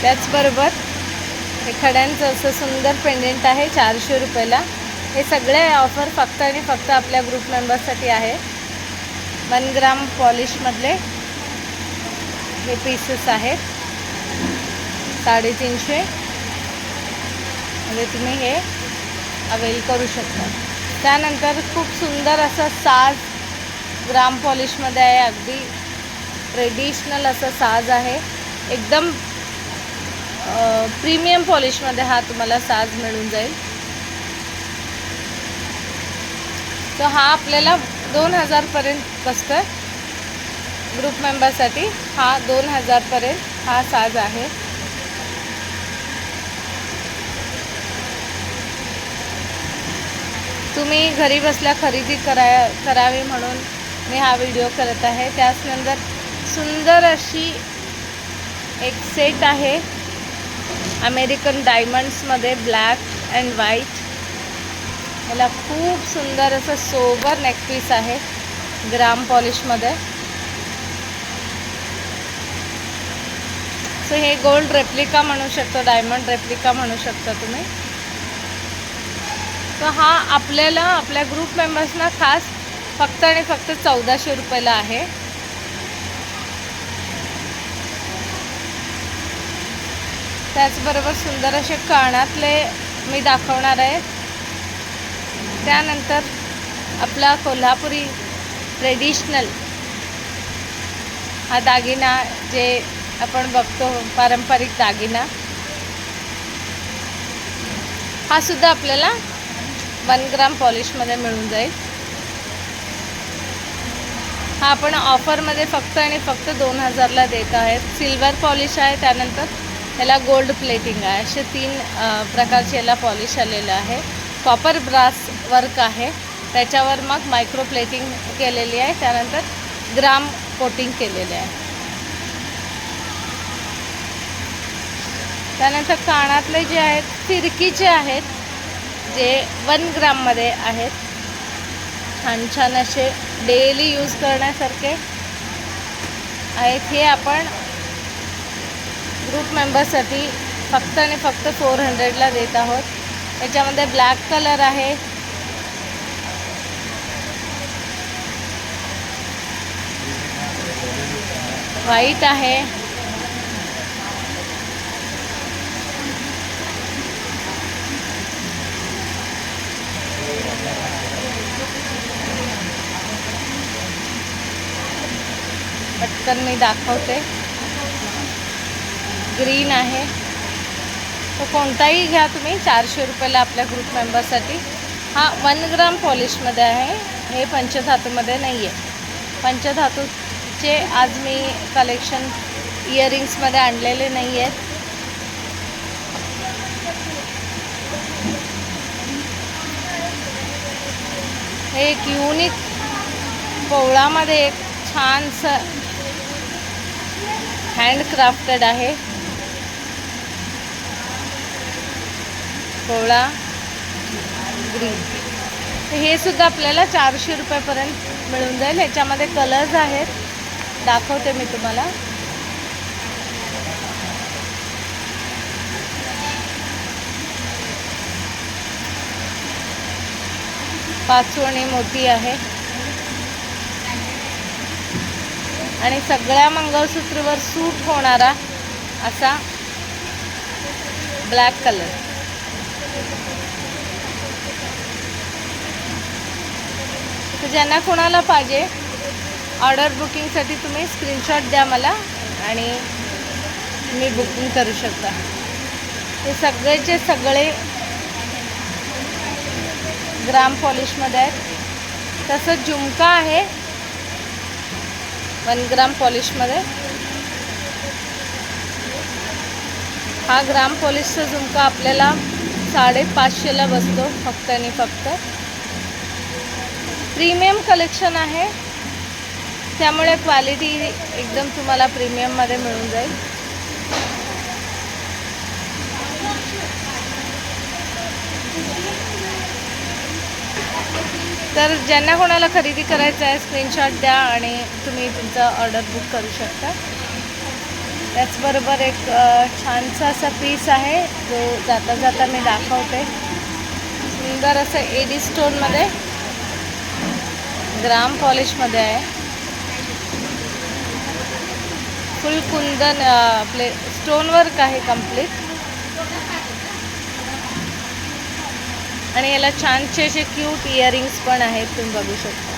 त्याचबरोबर हे खड्यांचं असं सुंदर पेंडेंट आहे 400 रुपयाला. हे सगळे ऑफर फक्त आणि फक्त आपल्या ग्रुप मेंबर्ससाठी आहे. 1 ग्राम पॉलिशमधले हे पीसेस आहेत 350 म्हणजे तुम्ही हे अवेल करू शकता. त्यानंतर खूप सुंदर असं साज ग्राम पॉलिशमध्ये आहे. अगदी ट्रेडिशनल असं साज आहे. एकदम प्रीमियम पॉलिशमध्ये हा तुम्हाला साज मिळून जाईल. तर हा आपल्याला 2000पर्यंत बसतो. ग्रुप मेंबरसाठी हा 2000पर्यंत हा साज आहे. तुम्ही घरी बसल्या खरेदी करावी म्हणून मी हा व्हिडिओ करत आहे. त्याचनंतर सुंदर अशी एक सेट आहे अमेरिकन डायमंड्समध्ये ब्लॅक अँड व्हाईट. याला खूप सुंदर असं सोबर नेकपीस आहे ग्राम पॉलिशमध्ये. सो हे गोल्ड रेप्लिका म्हणू शकतो, डायमंड रेप्लिका म्हणू शकता तुम्ही. तर हा आपल्याला आपल्या ग्रुप मेंबर्सना खास फक्त आणि फक्त 1400 रुपयाला आहे. त्याचबरोबर सुंदर असे कानातले मी दाखवणार आहे. त्यानंतर आपला कोल्हापुरी ट्रेडिशनल हा दागिना जे आपण बघतो पारंपरिक दागिना, हा सुद्धा आपल्याला 1 ग्राम पॉलिशमध्ये मिळून जाईल. हा आपण ऑफरमध्ये फक्त आणि फक्त 2000ला देत आहेत. सिल्वर पॉलिश आहे, त्यानंतर याला गोल्ड प्लेटिंग आहे. असे 3 प्रकारचे याला पॉलिश आलेलं आहे. कॉपर ब्रास वर्क आहे, त्याच्यावर मग मायक्रो प्लेटिंग केलेली आहे, त्यानंतर ग्राम कोटिंग केलेले आहे. त्यानंतर कानातले जे आहेत फिरकीचे आहेत जे 1 ग्राममध्ये आहेत. छान छान असे डेली यूज करण्यासारखे आहेत. हे आपण ग्रुप मेंबर्ससाठी फक्त आणि फक्त 400ला देत आहोत. याच्यामध्ये ब्लॅक कलर आहे, व्हाईट आहे, पटकन मी दाखवते, ग्रीन आहे. तो कोणताही घ्या तुम्ही 400 रुपयाला आपल्या ग्रुप मेंबरसाठी. हा 1 ग्राम पॉलिशमध्ये आहे. हे पंचधातूमध्ये नाही आहे. पंचधातूचे आज मी कलेक्शन इयरिंग्समध्ये आणलेले नाही आहेत. हे एक युनिक पोवळामध्ये एक छानसं हँडक्राफ्टेड आहे. पोवळा ग्रीन. हे सुद्धा आपल्याला 400 रुपयापर्यंत मिळून जाईल. ह्याच्यामध्ये कलर्स आहेत, दाखवते मी तुम्हाला. पाचवणी मोठी आहे आणि सगळ्या मंगळसूत्रावर सूट होणारा असा ब्लॅक कलर. तर ज्यांना कोणाला पाहिजे ऑर्डर बुकिंगसाठी तुम्ही स्क्रीनशॉट द्या मला आणि मी बुकिंग करू शकता. हे सगळेचे सगळे ग्राम पॉलिशमध्ये आहेत. तसंच झुमका आहे 1 ग्राम पॉलिशमध्ये. हा ग्राम पॉलिशचा झुमका आपल्याला 550ला बसतो फक्त आणि फक्त. प्रीमियम कलेक्शन आहे, त्यामुळे क्वालिटी एकदम तुम्हाला प्रीमियममध्ये मिळून जाईल. तर ज्यांना कोणाला खरेदी करायचं आहे स्क्रीनशॉट द्या आणि तुम्ही तुमचा ऑर्डर बुक करू शकता. त्याचबरोबर एक छानसा असा पीस आहे जो जाता जाता मी दाखवते. सुंदर असं एडी स्टोनमध्ये ग्राम पॉलिशमध्ये आहे. फुल कुंदन आपले स्टोन वर्क आहे कंप्लीट. आणि याला छानसे असे क्यूट इयरिंग्स पण आहेत, तुम्ही बघू शकता.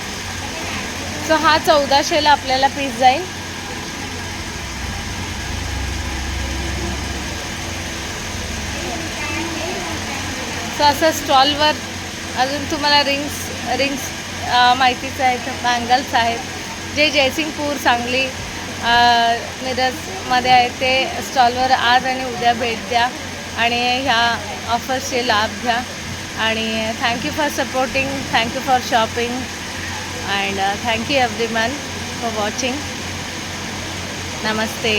सो हा 1400ला आपल्याला पीस जाईल. सो असं स्टॉलवर अजून तुम्हाला रिंग्स माहितीच आहेत, बँगल्स आहेत जे जयसिंगपूर, सांगली, मिरजमध्ये आहे. ते स्टॉलवर आज आणि उद्या भेट द्या आणि ह्या ऑफर्सचे लाभ घ्या. आणि thank you for supporting, thank you for shopping and thank you everyone for watching. Namaste.